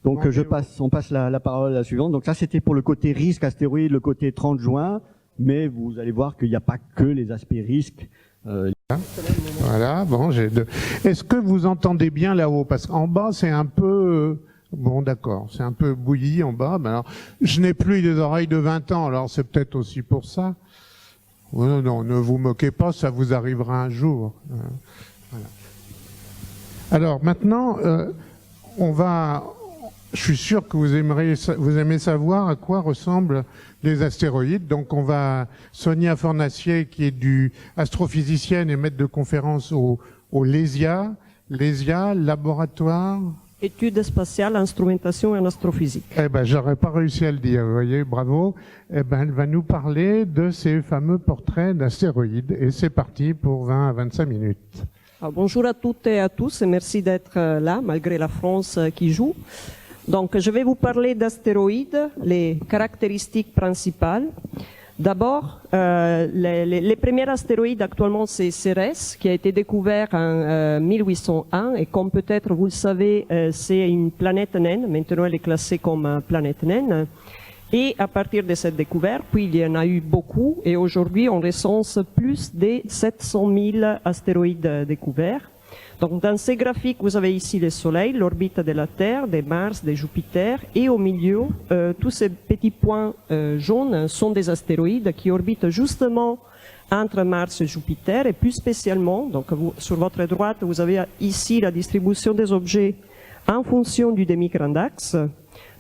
Donc on passe la parole à la suivante. Donc ça c'était pour le côté risque astéroïde, le côté 30 juin, mais vous allez voir qu'il n'y a pas que les aspects risques. Voilà, bon, j'ai deux. Est-ce que vous entendez bien là-haut? Parce qu'en bas c'est un peu... Bon, d'accord, c'est un peu bouilli en bas. Ben alors, je n'ai plus des oreilles de 20 ans, alors c'est peut-être aussi pour ça. Non, non, ne vous moquez pas, ça vous arrivera un jour. Voilà. Alors maintenant, je suis sûr que vous aimez savoir à quoi ressemblent les astéroïdes. Donc on va, Sonia Fornacier, qui est astrophysicienne et maître de conférence au LESIA, laboratoire... Études spatiales, instrumentation et astrophysique. Eh ben, j'aurais pas réussi à le dire, vous voyez, bravo. Eh ben, elle va nous parler de ces fameux portraits d'astéroïdes. Et c'est parti pour 20 à 25 minutes. Alors, bonjour à toutes et à tous et merci d'être là, malgré la France qui joue. Donc, je vais vous parler d'astéroïdes, les caractéristiques principales. D'abord, les premiers astéroïdes actuellement, c'est Cérès, qui a été découvert en 1801, et comme peut-être vous le savez, c'est une planète naine. Maintenant, elle est classée comme planète naine. Et à partir de cette découverte, puis il y en a eu beaucoup, et aujourd'hui, on recense plus de 700 000 astéroïdes découverts. Donc, dans ces graphiques, vous avez ici le Soleil, l'orbite de la Terre, de Mars, de Jupiter, et au milieu, tous ces petits points jaunes sont des astéroïdes qui orbitent justement entre Mars et Jupiter, et plus spécialement, donc sur votre droite, vous avez ici la distribution des objets en fonction du demi-grand axe.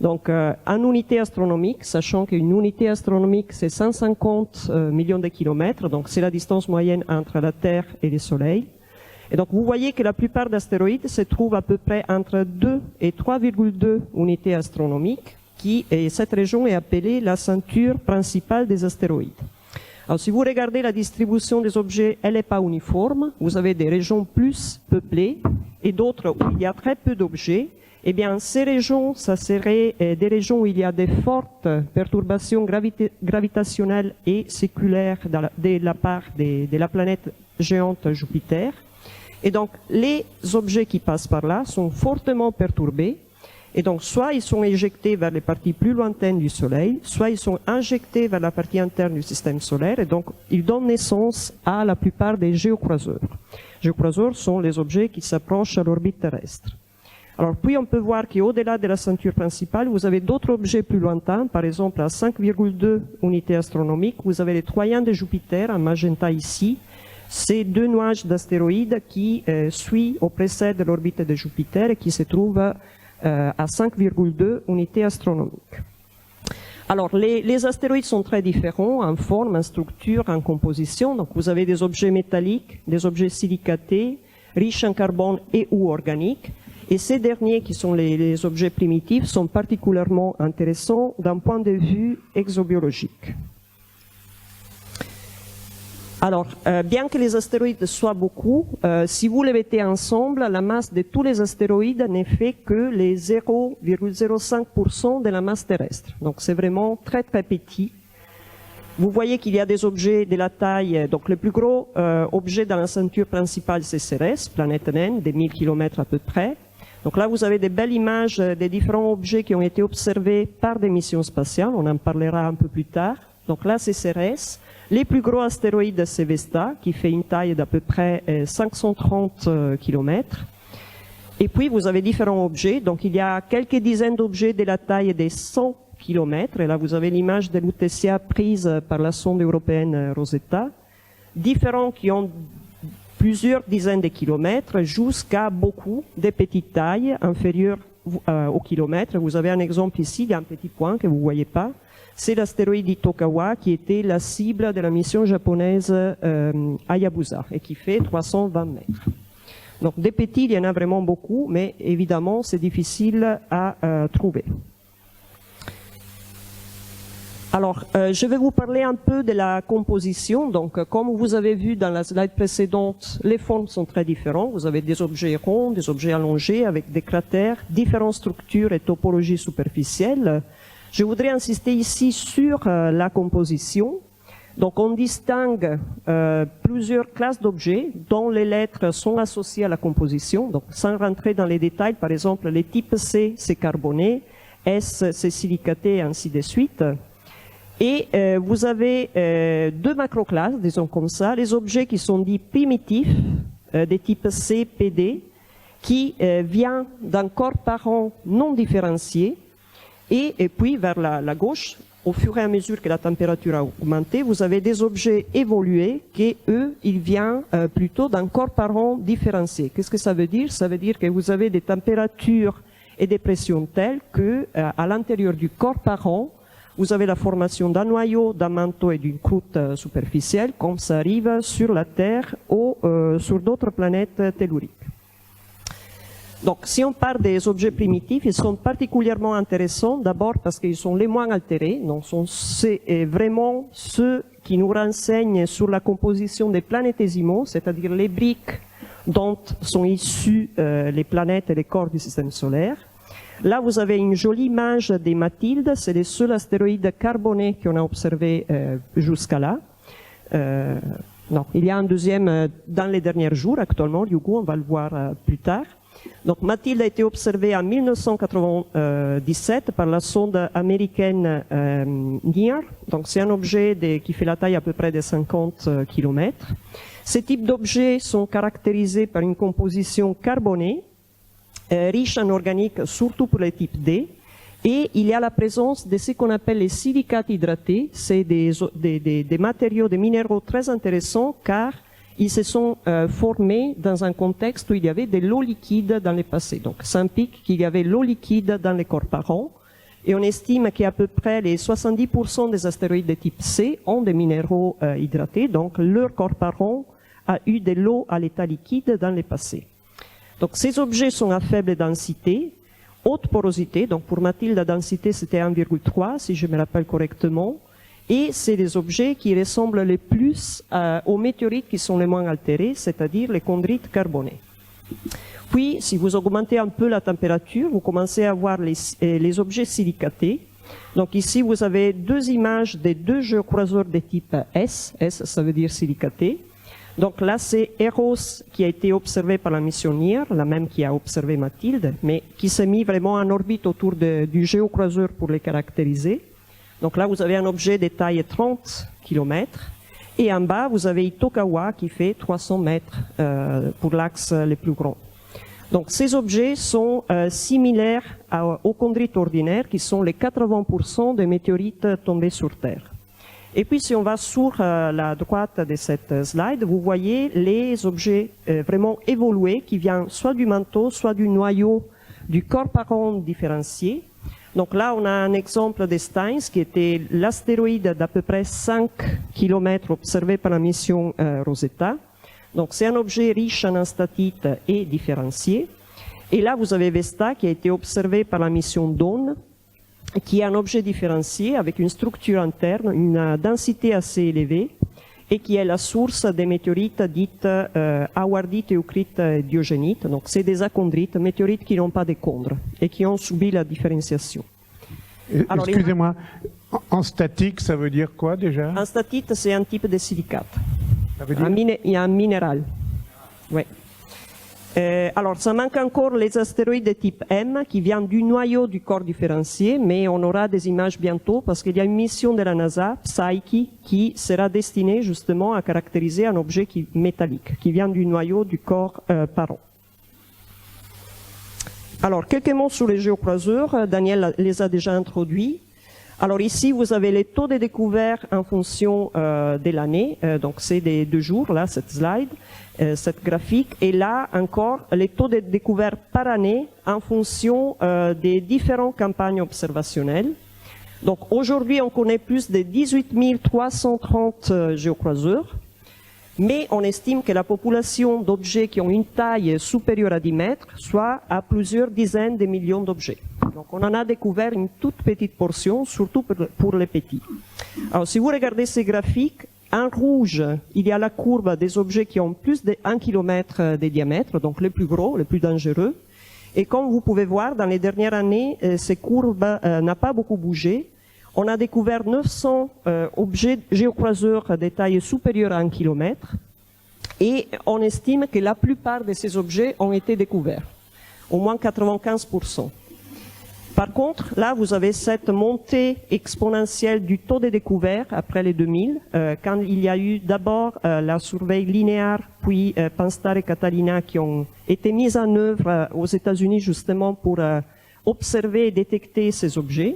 Donc, en unité astronomique, sachant qu'une unité astronomique, c'est 150 millions de kilomètres, donc c'est la distance moyenne entre la Terre et le Soleil. Et donc, vous voyez que la plupart d'astéroïdes se trouvent à peu près entre 2 et 3,2 unités astronomiques, et cette région est appelée la ceinture principale des astéroïdes. Alors, si vous regardez la distribution des objets, elle n'est pas uniforme. Vous avez des régions plus peuplées et d'autres où il y a très peu d'objets. Eh bien, ces régions, ça serait des régions où il y a des fortes perturbations gravitationnelles et séculaires de la part de la planète géante Jupiter. Et donc, les objets qui passent par là sont fortement perturbés. Et donc, soit ils sont éjectés vers les parties plus lointaines du Soleil, soit ils sont injectés vers la partie interne du système solaire. Et donc, ils donnent naissance à la plupart des géocroiseurs. Géocroiseurs sont les objets qui s'approchent à l'orbite terrestre. Alors, puis on peut voir qu'au-delà de la ceinture principale, vous avez d'autres objets plus lointains. Par exemple, à 5,2 unités astronomiques, vous avez les troyens de Jupiter, en magenta ici. C'est deux nuages d'astéroïdes qui suivent ou précèdent l'orbite de Jupiter et qui se trouvent à 5,2 unités astronomiques. Alors, les astéroïdes sont très différents en forme, en structure, en composition. Donc, vous avez des objets métalliques, des objets silicatés, riches en carbone et ou organiques. Et ces derniers, qui sont les objets primitifs, sont particulièrement intéressants d'un point de vue exobiologique. Alors, bien que les astéroïdes soient beaucoup, si vous les mettez ensemble, la masse de tous les astéroïdes n'est fait que les 0,05% de la masse terrestre. Donc, c'est vraiment très très petit. Vous voyez qu'il y a des objets de la taille, donc le plus gros objet dans la ceinture principale, c'est Cérès, planète naine, de 1000 km à peu près. Donc là, vous avez des belles images des différents objets qui ont été observés par des missions spatiales. On en parlera un peu plus tard. Donc là, c'est Cérès. Les plus gros astéroïdes, c'est Vesta, qui fait une taille d'à peu près 530 km. Et puis, vous avez différents objets. Donc, il y a quelques dizaines d'objets de la taille des 100 km. Et là, vous avez l'image de Lutetia prise par la sonde européenne Rosetta. Différents qui ont plusieurs dizaines de kilomètres jusqu'à beaucoup de petites tailles inférieures au kilomètre. Vous avez un exemple ici, il y a un petit point que vous ne voyez pas. C'est l'astéroïde Itokawa qui était la cible de la mission japonaise Hayabusa et qui fait 320 mètres. Donc des petits, il y en a vraiment beaucoup, mais évidemment c'est difficile à trouver. Alors, je vais vous parler un peu de la composition. Donc, comme vous avez vu dans la slide précédente, les formes sont très différentes. Vous avez des objets ronds, des objets allongés avec des cratères, différentes structures et topologies superficielles. Je voudrais insister ici sur la composition. Donc on distingue plusieurs classes d'objets dont les lettres sont associées à la composition. Donc sans rentrer dans les détails, par exemple les types C c'est carboné, S c'est silicaté et ainsi de suite. Et vous avez deux macroclasses, disons comme ça, les objets qui sont dits primitifs, des types C, PD, qui viennent d'un corps parent non différencié, et puis vers la gauche, au fur et à mesure que la température a augmenté, vous avez des objets évolués qui, eux, ils viennent plutôt d'un corps parent différencié. Qu'est-ce que ça veut dire? Ça veut dire que vous avez des températures et des pressions telles que, à l'intérieur du corps parent, vous avez la formation d'un noyau, d'un manteau et d'une croûte superficielle, comme ça arrive sur la Terre ou sur d'autres planètes telluriques. Donc, si on parle des objets primitifs, ils sont particulièrement intéressants, d'abord parce qu'ils sont les moins altérés, donc c'est vraiment ceux qui nous renseignent sur la composition des planétésimaux, c'est-à-dire les briques dont sont issues les planètes et les corps du système solaire. Là, vous avez une jolie image des Mathildes, c'est les seuls astéroïdes carbonés qu'on a observés jusqu'à là. Non, il y a un deuxième dans les derniers jours actuellement, du coup, on va le voir plus tard. Donc Mathilde a été observée en 1997 par la sonde américaine NEAR. Donc c'est un objet qui fait la taille à peu près de 50 km. Ces types d'objets sont caractérisés par une composition carbonée, riche en organique, surtout pour les types D. Et il y a la présence de ce qu'on appelle les silicates hydratés. C'est des matériaux, des minéraux très intéressants car ils se sont formés dans un contexte où il y avait de l'eau liquide dans le passé. Donc, ça implique qu'il y avait l'eau liquide dans les corps parents. Et on estime qu'à peu près les 70% des astéroïdes de type C ont des minéraux hydratés. Donc, leur corps parent a eu de l'eau à l'état liquide dans le passé. Donc, ces objets sont à faible densité, haute porosité. Donc, pour Mathilde, la densité, c'était 1,3, si je me rappelle correctement. Et c'est des objets qui ressemblent le plus aux météorites qui sont les moins altérés, c'est-à-dire les chondrites carbonés. Puis, si vous augmentez un peu la température, vous commencez à voir les objets silicatés. Donc ici, vous avez deux images des deux géocroiseurs de type S. S, ça veut dire silicaté. Donc là, c'est Eros qui a été observé par la mission NEAR, la même qui a observé Mathilde, mais qui s'est mis vraiment en orbite autour du géocroiseur pour les caractériser. Donc là, vous avez un objet de taille 30 km. Et en bas, vous avez Itokawa qui fait 300 mètres pour l'axe le plus grand. Donc ces objets sont similaires aux chondrites ordinaires, qui sont les 80% des météorites tombés sur Terre. Et puis si on va sur la droite de cette slide, vous voyez les objets vraiment évolués qui viennent soit du manteau, soit du noyau du corps parent différencié. Donc là, on a un exemple de Steins, qui était l'astéroïde d'à peu près 5 km observé par la mission Rosetta. Donc c'est un objet riche en astatite et différencié. Et là, vous avez Vesta, qui a été observé par la mission Dawn, qui est un objet différencié avec une structure interne, une densité assez élevée, et qui est la source des météorites dites awardites, eucrites et diogénites. Donc c'est des achondrites, météorites qui n'ont pas de chondres et qui ont subi la différenciation. Excusez-moi, en statique, ça veut dire quoi déjà? En statite, c'est un type de silicate. Ça veut dire... Il y a un minéral. Oui. Alors, ça manque encore les astéroïdes de type M qui viennent du noyau du corps différencié, mais on aura des images bientôt parce qu'il y a une mission de la NASA, Psyche, qui sera destinée justement à caractériser un objet métallique qui vient du noyau du corps parent. Alors, quelques mots sur les géocroiseurs. Daniel les a déjà introduits. Alors ici, vous avez les taux de découvert en fonction de l'année. Donc c'est des 2 jours, là, cette slide, cette graphique. Et là, encore, les taux de découvert par année en fonction des différentes campagnes observationnelles. Donc aujourd'hui, on connaît plus de 18 330 géocroiseurs. Mais on estime que la population d'objets qui ont une taille supérieure à 10 mètres soit à plusieurs dizaines de millions d'objets. Donc on en a découvert une toute petite portion, surtout pour les petits. Alors si vous regardez ces graphiques, en rouge, il y a la courbe des objets qui ont plus de 1 km de diamètre, donc les plus gros, les plus dangereux. Et comme vous pouvez voir, dans les dernières années, ces courbes n'ont pas beaucoup bougé. on a découvert 900 objets géocroiseurs de taille supérieure à 1 km et on estime que la plupart de ces objets ont été découverts, au moins 95%. Par contre, là, vous avez cette montée exponentielle du taux de découvert après les 2000, quand il y a eu d'abord la surveille linéaire, puis Pan-STARRS et Catalina qui ont été mises en œuvre aux États-Unis justement pour observer et détecter ces objets.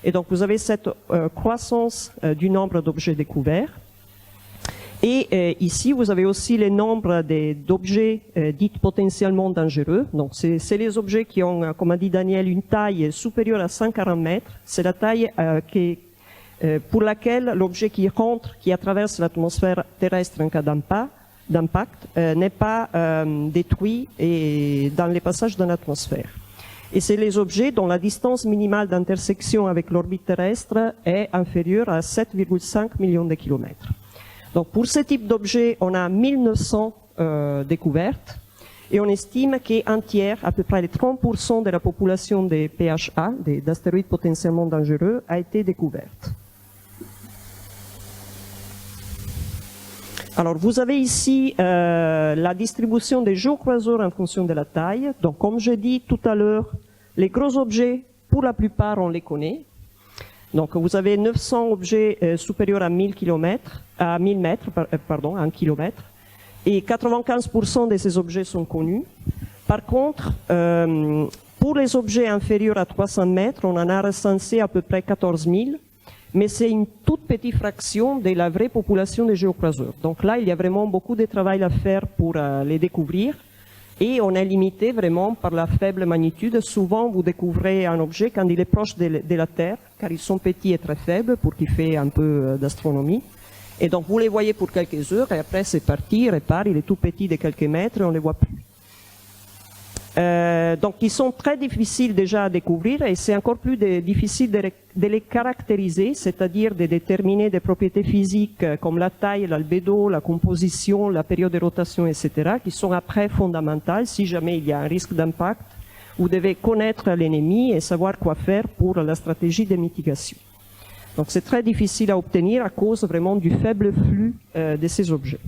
Et donc, vous avez cette croissance du nombre d'objets découverts. Et ici, vous avez aussi le nombre d'objets dits potentiellement dangereux. Donc, c'est les objets qui ont, comme a dit Daniel, une taille supérieure à 140 mètres. C'est la taille pour laquelle l'objet qui rentre, qui traverse l'atmosphère terrestre en cas d'impact, n'est pas détruit et dans les passages dans l'atmosphère. Et c'est les objets dont la distance minimale d'intersection avec l'orbite terrestre est inférieure à 7,5 millions de kilomètres. Donc pour ce type d'objet, on a 1900 découvertes et on estime qu'un tiers, à peu près les 30% de la population des PHA, d'astéroïdes potentiellement dangereux, a été découverte. Alors vous avez ici la distribution des géocroiseurs en fonction de la taille. Donc comme je dis tout à l'heure, les gros objets, pour la plupart, on les connaît. Donc vous avez 900 objets supérieurs à 1000 km, à 1000 mètres, pardon, à 1 km, et 95% de ces objets sont connus. Par contre, pour les objets inférieurs à 300 mètres, on en a recensé à peu près 14 000, mais c'est une toute petite fraction de la vraie population des géocroiseurs. Donc là, il y a vraiment beaucoup de travail à faire pour les découvrir. Et on est limité vraiment par la faible magnitude. Souvent, vous découvrez un objet quand il est proche de la Terre, car ils sont petits et très faibles pour qu'il fait un peu d'astronomie. Et donc, vous les voyez pour quelques heures, et après, c'est parti, il repart, il est tout petit de quelques mètres, et on ne les voit plus. Donc, ils sont très difficiles déjà à découvrir, et c'est encore plus difficile de les caractériser, c'est-à-dire de déterminer des propriétés physiques comme la taille, l'albédo, la composition, la période de rotation, etc., qui sont après fondamentales. Si jamais il y a un risque d'impact, vous devez connaître l'ennemi et savoir quoi faire pour la stratégie de mitigation. Donc c'est très difficile à obtenir à cause vraiment du faible flux de ces objets.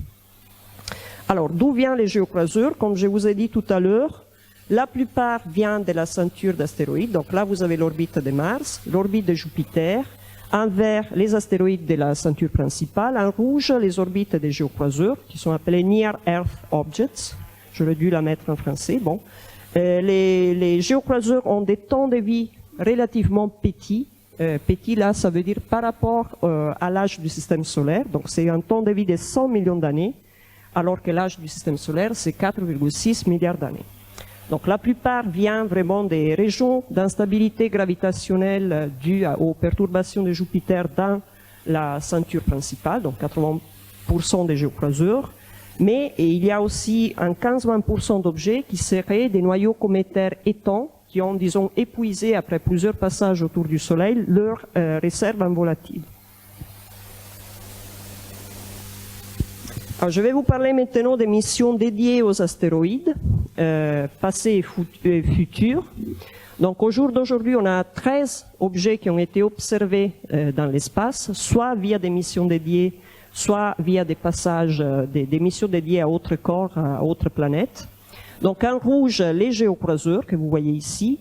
Alors, d'où viennent les géocroiseurs? Comme je vous ai dit tout à l'heure, la plupart viennent de la ceinture d'astéroïdes. Donc là, vous avez l'orbite de Mars, l'orbite de Jupiter, en vert, les astéroïdes de la ceinture principale, en rouge, les orbites des géocroiseurs, qui sont appelés Near Earth Objects. J'aurais dû la mettre en français. Bon. Les géocroiseurs ont des temps de vie relativement petits. Petit, là, ça veut dire par rapport à l'âge du système solaire. Donc c'est un temps de vie de 100 millions d'années, alors que l'âge du système solaire, c'est 4,6 milliards d'années. Donc la plupart viennent vraiment des régions d'instabilité gravitationnelle dues aux perturbations de Jupiter dans la ceinture principale, donc 80% des géocroiseurs. Mais il y a aussi un 15-20% d'objets qui seraient des noyaux cométaires étanches qui ont, disons, épuisé après plusieurs passages autour du Soleil leur réserve en volatiles. Alors, je vais vous parler maintenant des missions dédiées aux astéroïdes, passés et futurs. Donc au jour d'aujourd'hui, on a 13 objets qui ont été observés dans l'espace, soit via des missions dédiées, soit via des passages, des missions dédiées à autres corps, à autres planètes. Donc en rouge, les géocroiseurs que vous voyez ici.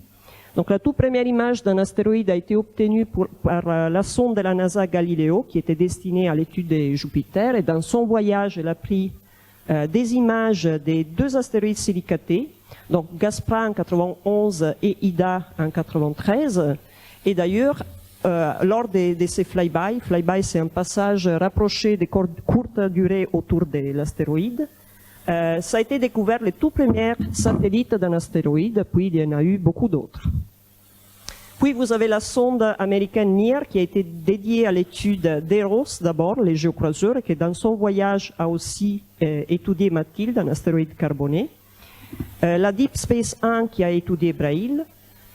Donc la toute première image d'un astéroïde a été obtenue par la sonde de la NASA Galileo, qui était destinée à l'étude de Jupiter. Et dans son voyage, elle a pris des images des deux astéroïdes silicatés, donc Gaspra en 91 et Ida en 93. Et d'ailleurs, lors de ces flyby c'est un passage rapproché de courte durée autour de l'astéroïde, ça a été découvert les tout premiers satellites d'un astéroïde, puis il y en a eu beaucoup d'autres. Puis vous avez la sonde américaine NEAR qui a été dédiée à l'étude d'Eros d'abord, les géocroiseurs, et qui dans son voyage a aussi étudié Mathilde, un astéroïde carboné. La Deep Space 1 qui a étudié Braille.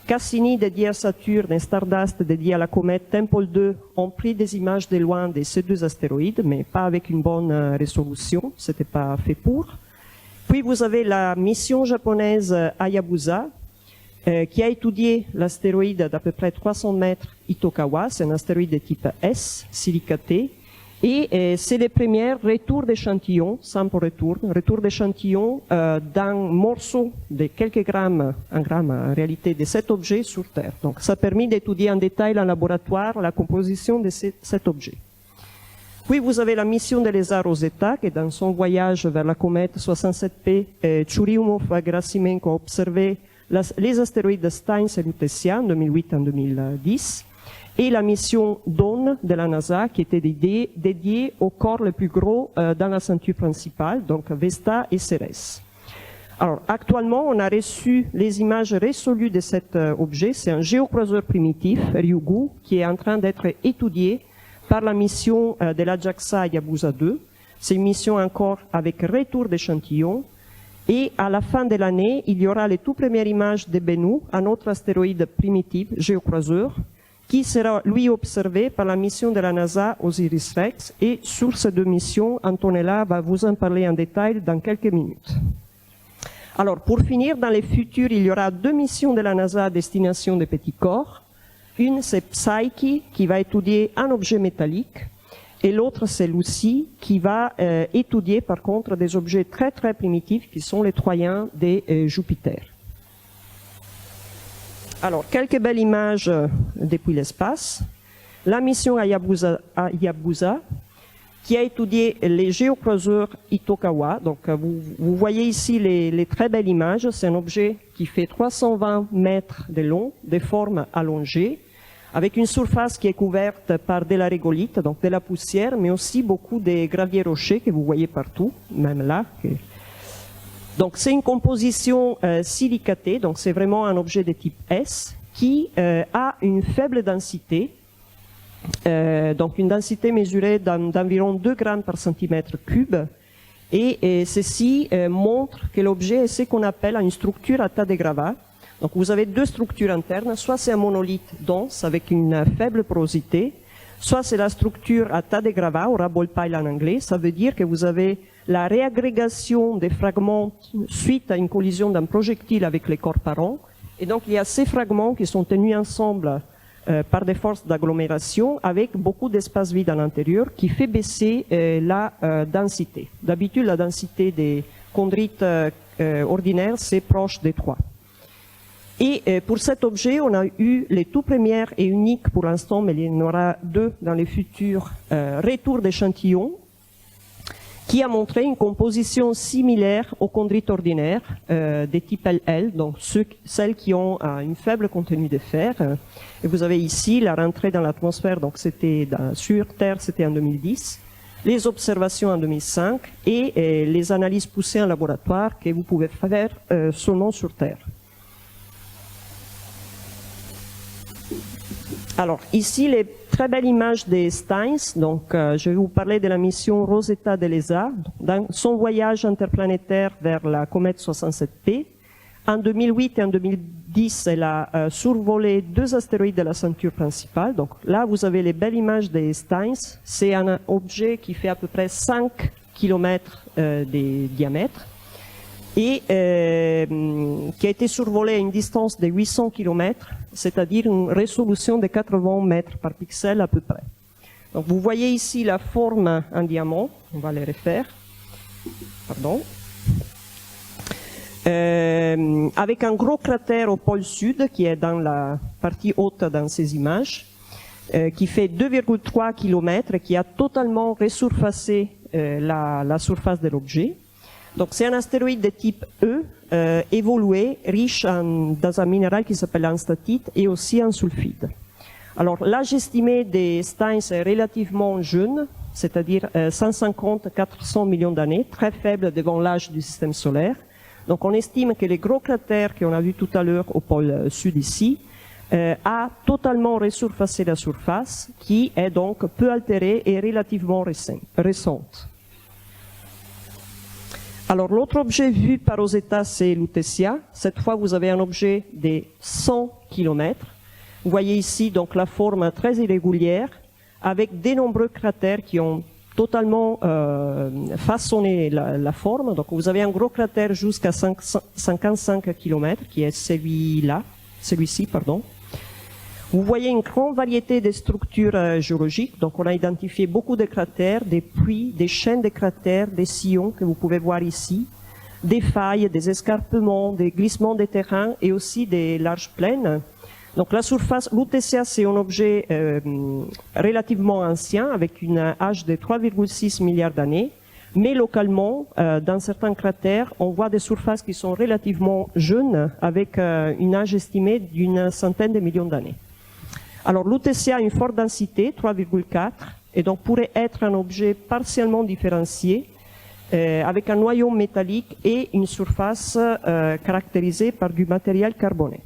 Cassini dédié à Saturne et Stardust dédié à la comète Tempel 2 ont pris des images de loin de ces deux astéroïdes, mais pas avec une bonne résolution, c'était pas fait pour. Puis vous avez la mission japonaise Hayabusa, qui a étudié l'astéroïde d'à peu près 300 mètres Itokawa. C'est un astéroïde de type S, silicaté. Et c'est les premiers retours d'échantillons, simple retour d'échantillons d'un morceau de quelques grammes, un gramme en réalité, de cet objet sur Terre. Donc ça a permis d'étudier en détail en laboratoire la composition de cet objet. Puis vous avez la mission de l'ESA Rosetta, qui dans son voyage vers la comète 67P, Churyumov-Gerasimenko a observé les astéroïdes Steins et Lutetia en 2008 et en 2010. Et la mission Dawn de la NASA, qui était dédiée au corps le plus gros dans la ceinture principale, donc Vesta et Ceres. Alors, actuellement, on a reçu les images résolues de cet objet. C'est un géocroiseur primitif, Ryugu, qui est en train d'être étudié par la mission de la JAXA Hayabusa 2. C'est une mission encore avec retour d'échantillons. Et à la fin de l'année, il y aura les toutes premières images de Bennu, un autre astéroïde primitif, géocroiseur, qui sera, lui, observé par la mission de la NASA OSIRIS-REx. Et sur ces deux missions, Antonella va vous en parler en détail dans quelques minutes. Alors, pour finir, dans les futurs, il y aura deux missions de la NASA à destination des petits corps. Une, c'est Psyche, qui va étudier un objet métallique. Et l'autre, c'est Lucy, qui va étudier, par contre, des objets très, très primitifs, qui sont les Troyens de Jupiter. Alors, quelques belles images depuis l'espace. La mission Hayabusa, qui a étudié les géocroiseurs Itokawa. Donc, vous voyez ici les très belles images. C'est un objet qui fait 320 mètres de long, de forme allongée, avec une surface qui est couverte par de la régolithe, donc de la poussière, mais aussi beaucoup de graviers rochers que vous voyez partout, même là. Donc c'est une composition silicatée, donc c'est vraiment un objet de type S qui a une faible densité, donc une densité mesurée d'environ 2 grammes par centimètre cube, et ceci montre que l'objet est ce qu'on appelle une structure à tas de gravats. Donc vous avez deux structures internes, soit c'est un monolithe dense avec une faible porosité, soit c'est la structure à tas de gravats, ou rubble pile en anglais. Ça veut dire que vous avez la réagrégation des fragments suite à une collision d'un projectile avec les corps parents. Et donc il y a ces fragments qui sont tenus ensemble par des forces d'agglomération avec beaucoup d'espace vide à l'intérieur qui fait baisser la densité. D'habitude, la densité des chondrites ordinaires, c'est proche des 3. Et pour cet objet, on a eu les tout premières et uniques pour l'instant, mais il y en aura 2 dans les futurs retours d'échantillons, qui a montré une composition similaire aux chondrites ordinaires des types LL, donc celles qui ont une faible contenu de fer. Et vous avez ici la rentrée dans l'atmosphère, donc c'était sur Terre, c'était en 2010, les observations en 2005 et les analyses poussées en laboratoire que vous pouvez faire seulement sur Terre. Alors, ici, les très belles images des Steins. Donc, je vais vous parler de la mission Rosetta de l'ESA, dans son voyage interplanétaire vers la comète 67P. En 2008 et en 2010, elle a survolé 2 astéroïdes de la ceinture principale. Donc, là, vous avez les belles images des Steins. C'est un objet qui fait à peu près 5 km de diamètre et qui a été survolé à une distance de 800 km, c'est-à-dire une résolution de 80 mètres par pixel à peu près. Donc vous voyez ici la forme en diamant, on va les refaire, pardon, avec un gros cratère au pôle sud qui est dans la partie haute dans ces images, qui fait 2,3 km et qui a totalement resurfacé la surface de l'objet. Donc c'est un astéroïde de type E, évolué, riche dans un minéral qui s'appelle enstatite et aussi en sulfide. Alors l'âge estimé des Steins est relativement jeune, c'est-à-dire 150-400 millions d'années, très faible devant l'âge du système solaire. Donc on estime que les gros cratères qu'on a vus tout à l'heure au pôle sud ici a totalement resurfacé la surface, qui est donc peu altérée et relativement récente. Alors l'autre objet vu par Rosetta, c'est Lutetia. Cette fois, vous avez un objet de 100 km. Vous voyez ici donc la forme très irrégulière, avec de nombreux cratères qui ont totalement façonné la forme. Donc vous avez un gros cratère jusqu'à 55 km, qui est celui-ci, pardon. Vous voyez une grande variété de structures géologiques. Donc on a identifié beaucoup de cratères, des puits, des chaînes de cratères, des sillons que vous pouvez voir ici, des failles, des escarpements, des glissements des terrains et aussi des larges plaines. Donc la surface, l'UTCA, c'est un objet relativement ancien, avec une âge de 3,6 milliards d'années, mais localement, dans certains cratères, on voit des surfaces qui sont relativement jeunes, avec une âge estimée d'une centaine de millions d'années. Alors l'UTCA a une forte densité, 3,4, et donc pourrait être un objet partiellement différencié, avec un noyau métallique et une surface caractérisée par du matériel carboné.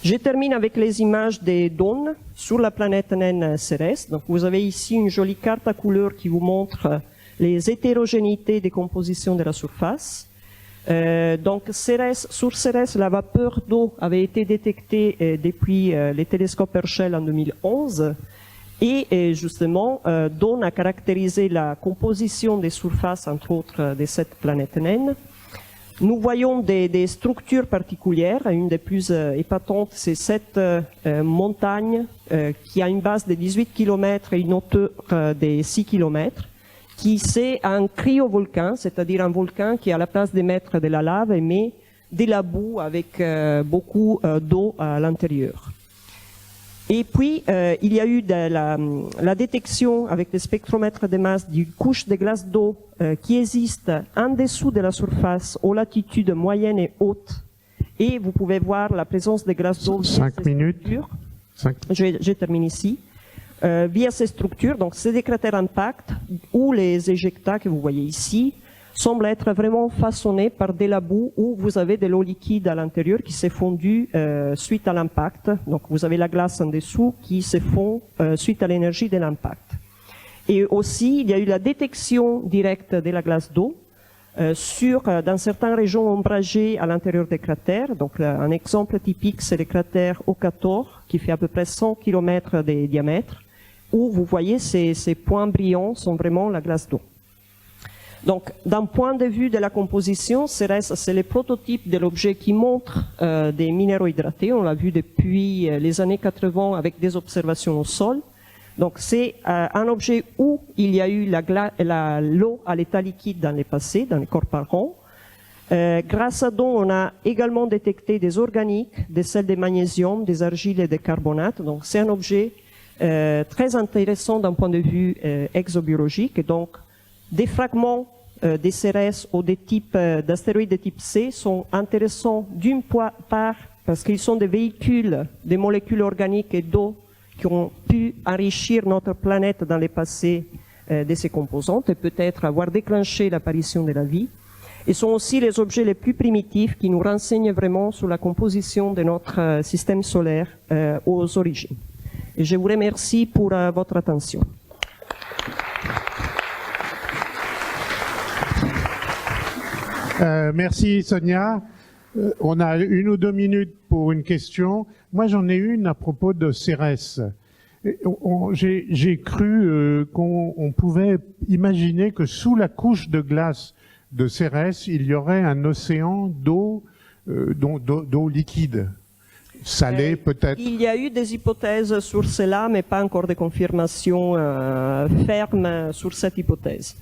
Je termine avec les images des dônes sur la planète naine Cérès. Donc vous avez ici une jolie carte à couleur qui vous montre les hétérogénéités des compositions de la surface. Donc sur Cérès, la vapeur d'eau avait été détectée depuis les télescopes Herschel en 2011. Et justement, Dawn a caractérisé la composition des surfaces, entre autres, de cette planète naine. Nous voyons des structures particulières. Une des plus épatantes, c'est cette montagne qui a une base de 18 km et une hauteur de 6 km, qui c'est un cryovolcan, c'est-à-dire un volcan qui, à la place d'émettre de la lave, émet de la boue avec beaucoup d'eau à l'intérieur. Et puis, il y a eu la détection avec les spectromètres de masse d'une couche de glace d'eau qui existe en dessous de la surface aux latitudes moyennes et hautes. Et vous pouvez voir la présence de glace d'eau. 5 minutes. Je termine ici. Via ces structures, donc c'est des cratères impact où les éjectats que vous voyez ici semble être vraiment façonné par de la boue où vous avez de l'eau liquide à l'intérieur qui s'est fondue suite à l'impact. Donc vous avez la glace en dessous qui se fond suite à l'énergie de l'impact. Et aussi, il y a eu la détection directe de la glace d'eau dans certaines régions ombragées à l'intérieur des cratères. Donc un exemple typique, c'est le cratère Okator, qui fait à peu près 100 km de diamètre, où vous voyez ces points brillants sont vraiment la glace d'eau. Donc, d'un point de vue de la composition, Cérès, c'est le prototype de l'objet qui montre des minéraux hydratés. On l'a vu depuis les années 80 avec des observations au sol. Donc, c'est un objet où il y a eu l'eau à l'état liquide dans le passé, dans les corps parents. Grâce à Dawn, on a également détecté des organiques, des sels de magnésium, des argiles et des carbonates. Donc, c'est un objet très intéressant d'un point de vue exobiologique. Et donc, des fragments des Cérès ou des types d'astéroïdes de type C sont intéressants d'une part parce qu'ils sont des véhicules des molécules organiques et d'eau qui ont pu enrichir notre planète dans le passé de ces composantes et peut-être avoir déclenché l'apparition de la vie. Ils sont aussi les objets les plus primitifs qui nous renseignent vraiment sur la composition de notre système solaire aux origines. Et je vous remercie pour votre attention. Merci Sonia. On a 1 ou 2 minutes pour une question. Moi j'en ai une à propos de Cérès. J'ai cru qu'on pouvait imaginer que sous la couche de glace de Cérès, il y aurait un océan d'eau liquide, salée peut-être. Il y a eu des hypothèses sur cela, mais pas encore de confirmation ferme sur cette hypothèse.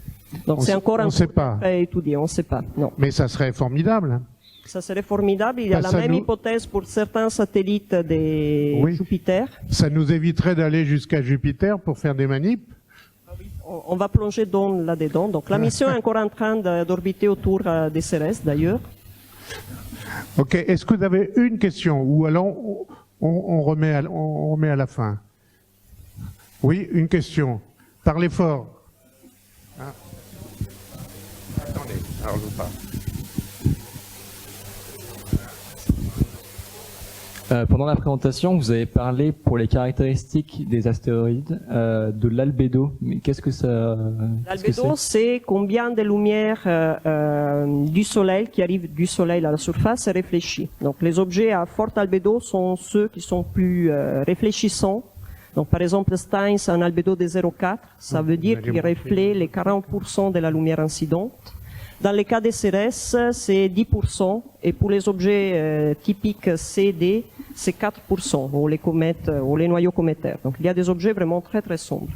Donc c'est encore un peu à étudier, on ne sait pas. Non. Mais ça serait formidable. Ça serait formidable. Il y a la même hypothèse pour certains satellites de Jupiter. Ça nous éviterait d'aller jusqu'à Jupiter pour faire des manips. On va plonger là-dedans. Donc la mission est encore en train d'orbiter autour des Cérès, d'ailleurs. Ok. Est-ce que vous avez une question ou alors on remet à la fin? Oui, une question. Parlez fort. Ah. Attendez, alors je vous parle. Pendant la présentation, vous avez parlé pour les caractéristiques des astéroïdes de l'albédo. Mais qu'est-ce que ça L'albédo, c'est combien de lumière du Soleil qui arrive du Soleil à la surface est réfléchie. Donc les objets à forte albédo sont ceux qui sont plus réfléchissants. Donc, par exemple, Steins a un albédo de 0,4, ça veut dire qu'il reflète les 40% de la lumière incidente. Dans les cas des CRS, c'est 10%, et pour les objets typiques CD, c'est 4%, ou les comètes, ou les noyaux cométaires. Donc, il y a des objets vraiment très très sombres.